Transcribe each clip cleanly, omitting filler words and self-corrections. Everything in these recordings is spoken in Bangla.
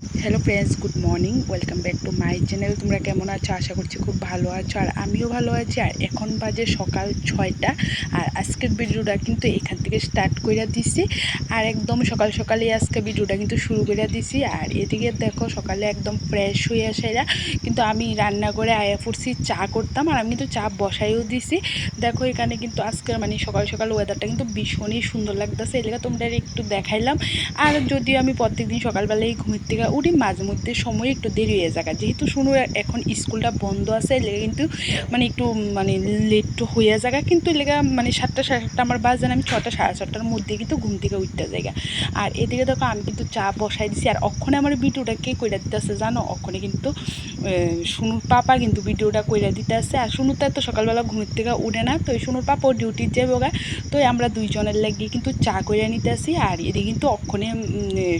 Hello friends, good morning. Welcome back to my channel. তোমরা কেমন আছো? আশা করছি খুব ভালো আছো, আর আমিও ভালো আছি। আর এখন বাজে সকাল 6টা। আর আজকের ভিডিওটা কিন্তু এখান থেকে স্টার্ট করে দিছি, আর একদম সকাল সকালে আজকে ভিডিওটা কিন্তু শুরু করে দিছি। আর এদিকে দেখো, সকালে একদম ফ্রেশ হয়ে আসাইরা কিন্তু আমি রান্না করে আয়া পড়ছি চা করতাম, আর আমি কিন্তু চা বসাইও দিছি। দেখো এখানে কিন্তু আজকের মানে সকাল সকাল ওয়েদারটা কিন্তু ভীষণই সুন্দর লাগতেছে, এলাকা তোমরা একটু দেখাইলাম। আর যদিও আমি প্রত্যেকদিন সকালবেলায় ঘুমের থেকে উঠি, মাঝে মধ্যে সময় একটু দেরি হয়ে যায়, যেহেতু শুনো এখন স্কুলটা বন্ধ আছে, লেগে কিন্তু মানে একটু মানে লেট হয়ে যায়, কিন্তু লেগা মানে 7টা সাড়ে 7টা আমার বাজে, আমি 6টা সাড়ে 6টার মধ্যে কিন্তু ঘুম থেকে উঠতে যাই। আর এদিকে দেখো আমি কিন্তু চা বসাই দিছি। আর অক্ষণে আমার ভিডিওটা কে কইরা দিতেছে জানো? অক্ষণে কিন্তু সুনুর পাপা কিন্তু ভিডিওটা কইরা দিতে আসছে। আর সুনু তো এত সকালবেলা ঘুমের থেকে উঠে না, তো সুনুর পাপাও ডিউটির যাবো গা, তো আমরা দুইজনের লাগিয়ে কিন্তু চা কইরা নিতে আসি। আর এদিকে কিন্তু অক্ষণে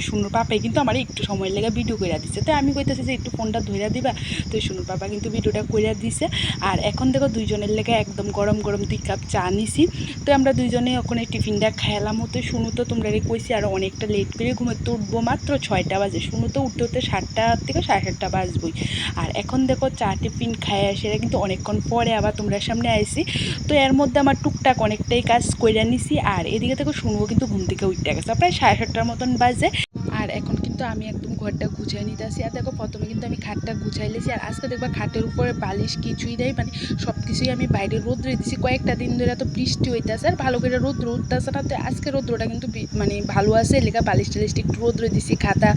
সুনুর পাপাই কিন্তু আমার একটু সময় লেগে ভিডিও কইরা দিচ্ছে, তো আমি কইতেছি যে একটু ফোনটা ধইরা দিবা, তো সুনুর পাপা কিন্তু ভিডিওটা কইরা দিছে। আর এখন দেখো দুইজনের লেগে একদম গরম গরম 2 কাপ চা নিছি, তো আমরা দুইজনেই ওখানে টিফিনটা খাইলাম। তো শুনু তো তোমরা কইছি আর অনেকটা লেট করে ঘুমাতে উঠবো, মাত্র 6টা বাজে। শুনু তো উঠতে উঠতে 7টা থেকে সাড়ে 7টা বাজবই। আর এখন দেখো চা টিফিন খায় সেটা কিন্তু অনেকক্ষণ পরে আবার তোমরা সামনে আইছি, তো এর মধ্যে আমার টুকটাক অনেকটাই কাজ কইরা নিছি। আর এদিকে দেখো শুনবো কিন্তু ঘুম থেকে উঠতে গেছে, প্রায় সাড়ে 7টার মতন বাজে। আর এখন কিন্তু আমি একদম ঘরটা গুছাই নিতে আসি। আর দেখো প্রথমে কিন্তু আমি খাটটা গুছাই লেছি, আর আজকে দেখবা খাটের উপরে বালিশ কিছুই দেয়, মানে সব কিছুই আমি বাইরে রোদ্রে দিছি। কয়েকটা দিন ধরে তো বৃষ্টি হইতেছে আর ভালো করে রোদ্র উঠতেছে না, তো আজকে রোদ্রটা কিন্তু মানে ভালো আছে, লেখা বালিশ টালিশটা একটু রোদ্রে দিছি, খাতা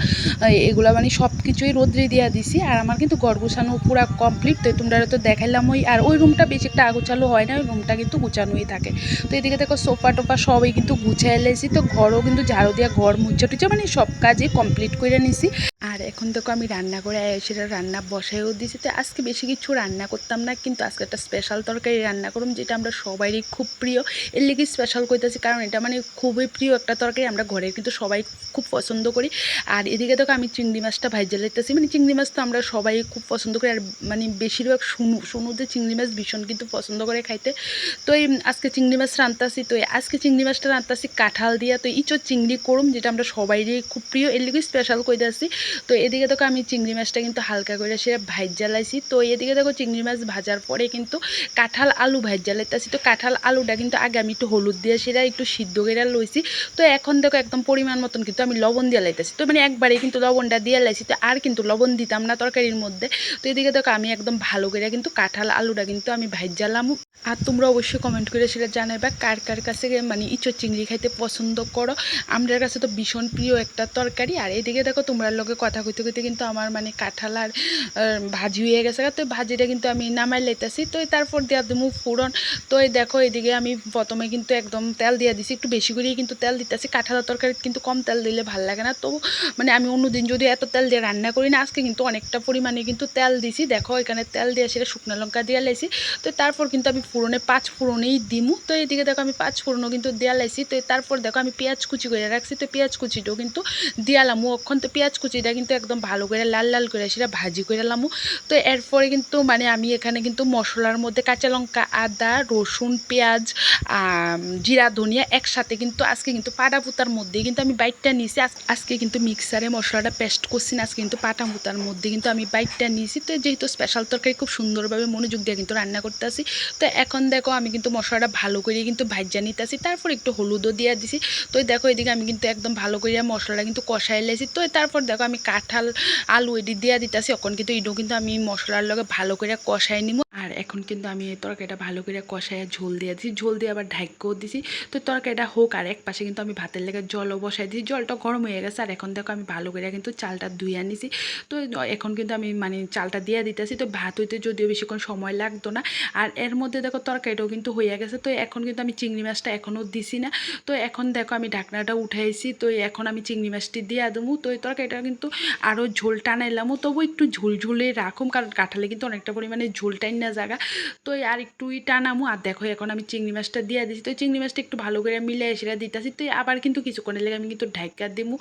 এগুলো মানে সব কিছুই রোদ্রে দিয়া দিছি। আর আমার কিন্তু ঘর গুছানো পুরা কমপ্লিট, তো তোমরা তো দেখাইলাম। আর ওই রুমটা বেশি একটা আগোছালো হয় না, ওই রুমটা কিন্তু গুছানোই থাকে। তো এদিকে দেখো সোফা টোফা সবই কিন্তু গুছাই লেছি, তো ঘরও কিন্তু ঝাড়ু দিয়া ঘর মুছা টুচা মানে সব কাজই কমপ্লিট করে নিছি। আর এখন দেখো আমি রান্না করে সেটা রান্না বসাইও দিয়েছি। তো আজকে বেশি কিছু রান্না করতাম না, কিন্তু আজকে একটা স্পেশাল তরকারি রান্না করুম, যেটা আমরা সবারই খুব প্রিয়। এর লেগে স্পেশাল করতেছি, কারণ এটা মানে খুবই প্রিয় একটা তরকারি, আমরা ঘরের কিন্তু সবাই খুব পছন্দ করি। আর এদিকে দেখো আমি চিংড়ি মাছটা ভাইজা লাইতেছি, মানে চিংড়ি মাছ তো আমরা সবাই খুব পছন্দ করি, আর মানে বেশিরভাগ শুনুতে চিংড়ি মাছ ভীষণ কিন্তু পছন্দ করে খাইতে। তো এই আজকে চিংড়ি মাছ রান্তাছি, তো আজকে চিংড়ি মাছটা রান্তাছি কাঁঠাল দিয়া, তো ইচো চিংড়ি করুম, যেটা আমরা সবাইরই খুব প্রিয়, এর লিগে স্পেশাল কইতাছি। তো এদিকে দেখো আমি চিংড়ি মাছটা কিন্তু হালকা করে সেটা ভাইজা লাইছি। তো এদিকে দেখো চিংড়ি মাছ ভাজার পরে কিন্তু কাঁঠাল আলু ভাইজা লাইতাছি। তো কাঁঠাল আলুটা কিন্তু আগে আমি একটু হলুদ দিয়ে সেটা একটু সিদ্ধ করে লইছি। তো এখন দেখো একদম পরিমাণ মতন কিন্তু আমি লবণ দিয়ে লাইতেছি, তো মানে একবারে কিন্তু লবণটা দিয়ে লাইছি, তো আর কিন্তু লবণ দিতাম না তরকারির মধ্যে। তো এদিকে দেখো আমি একদম ভালো করে কিন্তু কাঁঠাল আলুটা কিন্তু আমি ভাইজালাম। আর তোমরা অবশ্যই কমেন্ট করে সেটা জানাইবা কার কার কাছে মানে ইঁচড় চিংড়ি খাইতে পছন্দ করো। আমার কাছে তো ভীষণ প্রিয় একটা তরকারি। আর এদিকে দেখো তোমরা লোকে কথা কইতে কইতে কিন্তু আমার মানে কাঁঠাল আর ভাজি হয়ে গেছে, তো ভাজিটা কিন্তু আমি নামাই লাইতেছি। তো তারপর দেওয়া দিমু ফোড়ন। তো এই দেখো এদিকে আমি প্রথমে কিন্তু একদম তেল দিয়ে দিছি, একটু বেশি করেই কিন্তু তেল দিতেছি। কাঁঠালের তরকারি কিন্তু কম তেল দিলে ভালো লাগে না, তো মানে আমি অন্যদিন যদি এত তেল দিয়ে রান্না করি না, আজকে কিন্তু অনেকটা পরিমাণে কিন্তু তেল দিছি। দেখো এখানে তেল দিয়ে সেটা শুকনো লঙ্কা দিয়ে লাইছি। তো তারপর কিন্তু আমি ফোড়নে 5 ফোড়নেই দিমু। তো এইদিকে দেখো আমি 5 ফোড়নও কিন্তু দেওয়া লাইছি। তো তারপর দেখো আমি পেঁয়াজ কুচি করে রাখছি, তো পেঁয়াজ কুচিটাও কিন্তু দিয়ালামু অক্ষণ। তো পেঁয়াজ কুচিটা কিন্তু একদম ভালো করে লাল লাল করে সেটা ভাজি করে লামু। তো এরপরে কিন্তু মানে আমি এখানে কিন্তু মশলার মধ্যে কাঁচা লঙ্কা, আদা, রসুন, পেঁয়াজ, জিরা, ধনিয়া একসাথে কিন্তু আজকে কিন্তু পাটা পুতার মধ্যে কিন্তু আমি বাইটটা নিয়েছি। আজকে কিন্তু মিক্সারে মশলাটা পেস্ট করছি না, আজকে কিন্তু পাটা পুতার মধ্যে কিন্তু আমি বাইটটা নিয়েছি। তো যেহেতু স্পেশাল তরকারি খুব সুন্দরভাবে মনোযোগ দিয়ে কিন্তু রান্না করতে আসি। তো এখন দেখো আমি কিন্তু মশলাটা ভালো করে কিন্তু ভাজা নিতেছি, তারপর একটু হলুদও দিয়ে দিছি। তো দেখো এদিকে আমি কিন্তু একদম ভালো করে মশলাটা কিন্তু কষাই লাইছি। তো তারপর দেখো আমি কাঁঠাল আলু এটি দিয়ে দিতেছি, এখন কিন্তু এটাও কিন্তু আমি মশলার লগে ভালো করে কষাই নিব। আর এখন কিন্তু আমি এই তরকারিটা ভালো করে কষাইয়া ঝোল দিয়ে দিছি, ঝোল দিয়ে আবার ঢাইকও দিছি। তো তরকারিটা হোক, আর এক পাশে কিন্তু আমি ভাতের লেগে জলও বসাই দিয়েছি, জলটা গরম হয়ে গেছে। আর এখন দেখো আমি ভালো করে কিন্তু চালটা ধুয়ে নিছি। তো এখন কিন্তু আমি মানে চালটা দিয়ে দিতেছি। তো ভাত হইতে যদিও বেশিক্ষণ সময় লাগতো না, আর এর মধ্যে দেখো তরকারিটাও কিন্তু হয়ে গেছে। তো এখন কিন্তু আমি চিংড়ি মাছটা এখনও দিছি না। তো এখন দেখো আমি ঢাকনাটা উঠাইছি, তো এখন আমি চিংড়ি মাছটি দিয়ে দেবো। তো এই তরকারিটা কিন্তু আরও ঝোল টানাইলামও, তবু একটু ঝুলঝুলে রাখুম, কারণ কাঁঠালে কিন্তু অনেকটা পরিমাণে ঝোল টাইন না জায়গা। তো আর একটুই টানামো। আর দেখো এখন আমি চিংড়ি মাছটা দিয়ে দিছি। তো চিংড়ি মাছটা একটু ভালো করে মিলে সেটা দিতেছি। তো আবার কিন্তু কিছুক্ষণের লেগে আমি কিন্তু ঢাকা দিমু।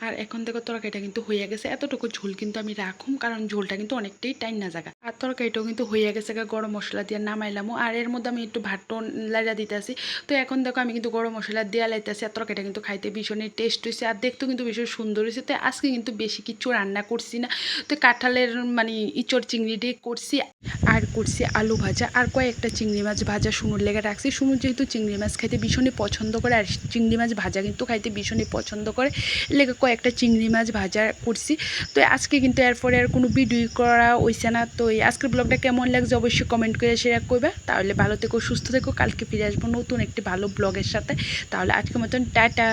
আর এখন দেখো তরকারিটা কিন্তু হয়ে গেছে, এতটুকু ঝোল কিন্তু আমি রাখুম, কারণ ঝোলটা কিন্তু অনেকটাই টাইম না জায়গা। আর তরকারিটাও কিন্তু হয়ে গেছে গরম মশলা দিয়ে নামাইলামও। আর এর মধ্যে আমি একটু ভাতটা লাইড়া দিতেছি। তো এখন দেখো আমি কিন্তু গরম মশলা দিয়ে লাইতেছি। আর তরকারিটা কিন্তু খাইতে ভীষণই টেস্ট হয়েছে আর দেখতেও কিন্তু ভীষণ সুন্দর হয়েছে। তো আজকে কিন্তু বেশি কিছু রান্না করছি না, তো কাঁঠালের মানে ইঁচড় চিংড়ি দিয়ে করছি আর করছি আলু ভাজা আর কয়েকটা চিংড়ি মাছ ভাজা শুনুর লেগে রাখছি। শুনু যেহেতু চিংড়ি মাছ খাইতে ভীষণই পছন্দ করে আর চিংড়ি মাছ ভাজা কিন্তু খাইতে ভীষণই পছন্দ করে, লেগে কয়েকটা চিংড়ি মাছ ভাজা করছি। তো আজকে কিন্তু এরপরে আর কোনো ভিডিও করা হইছে না। তো এই আজকের ব্লগটা কেমন লাগছে অবশ্যই কমেন্ট করে শেয়ার করবে। তাহলে ভালো থেকো, সুস্থ থেকো, কালকে ফিরে আসবো নতুন একটি ভালো ব্লগের সাথে। তাহলে আজকের মতন টাটা।